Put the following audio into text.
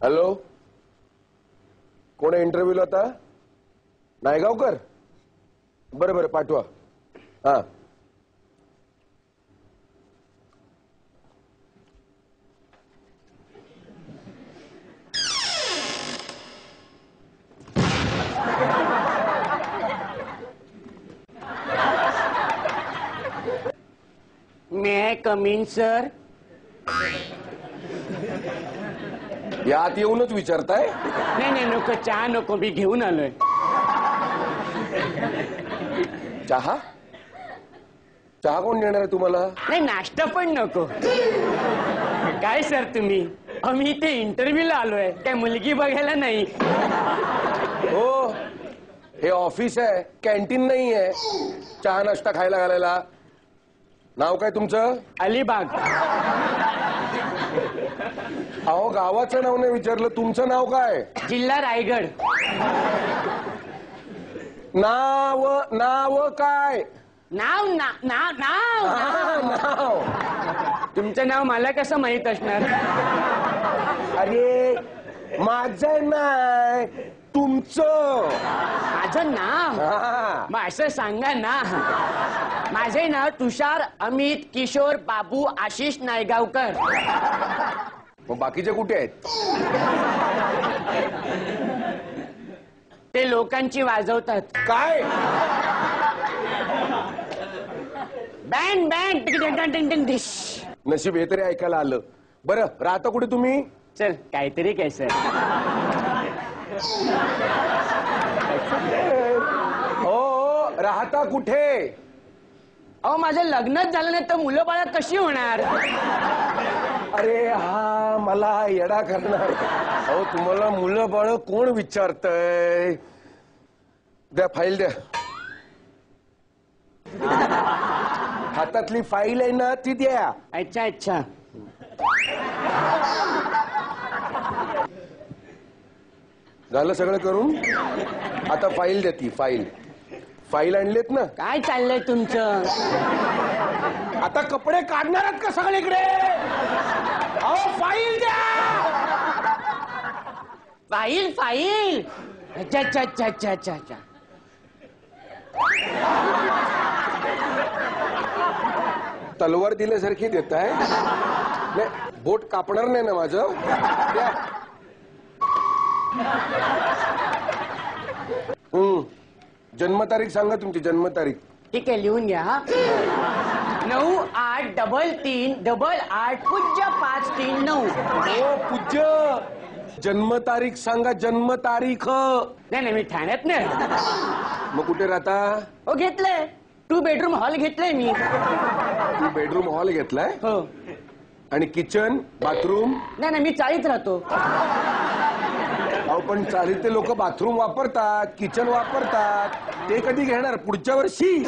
Hello, कोण आहे इंटरव्ह्यूला आता? नायगावकर? बरं बरं, पाठवा. हा, मे आय कम इन सर? यात येऊनच विचारताय? नाही नाही, नको, चहा नको, मी घेऊन आलोय. चहा? चहा कोण देणार आहे तुम्हाला? नाही, नाश्ता पण नको. काय सर तुम्ही? आम्ही इथे इंटरव्ह्यूला आलोय, काय मुलगी बघायला नाही. हो, हे ऑफिस आहे, कॅन्टीन नाही आहे चहा नाश्ता खायला घालायला. नाव काय तुमचं? अलिबाग. अहो, गावाचं नाव नाही विचारलं, तुमचं नाव काय? जिल्हा रायगड. नाव नाव काय? नाव ना नाव नाव नाव. तुमचं नाव मला कसं माहित असणार? अरे, माझं नाही, तुमचं. माझं नाव? हा. मग असं सांगा ना. माझे नाव तुषार अमित किशोर बाबू आशिष नायगावकर. मग बाकीचे कुठे आहेत? ते लोकांची वाजवतात. काय? Band band dish. नशीब हे तरी ऐकायला आलं. बरं, राहता कुठे तुम्ही? चल, काहीतरी काय सर. हो, राहता कुठे? अहो, माझं लग्नच झालं नाही तर मुलं बाळा कशी होणार? अरे हा, मला येडा करणार. अहो, तुम्हाला मुलं बाळ कोण विचारतय? द्या, फाईल द्या. हातातली फाईल आहे ना, ती द्या. अच्छा अच्छा. झालं सगळं करून? आता फाईल द्या. ती फाईल आणलेत ना? काय चाललंय तुमचं? आता कपडे काढणार आहात का सगळीकडे? अहो, फाईल द्या. File file. अच्छा अच्छा अच्छा अच्छा अच्छा अच्छा. तलवार दिल्यासारखी देताय? नाही, बोट कापणार नाही ना माझं? द्या. जन्मतारीख सांगा तुमची, जन्मतारीख. ठीक आहे, लिहून घ्या. 9-8-3-3-8 पूज्य 539. ओ पूज्य, जन्मतारीख सांगा, जन्मतारीख. नाही नाही, मी ठाण्यात नाही राहत. मग कुठे राहता? हो, घेतलंय 2 बेडरूम हॉल घेतलंय मी. 2 बेडरूम हॉल घेतलाय? हो. आणि किचन बाथरूम? नाही नाही, मी चाळीत राहतो. अहो, पण चाळीतले लोक बाथरूम वापरतात, किचन वापरतात. ते कधी घेणार? पुढच्या वर्षी.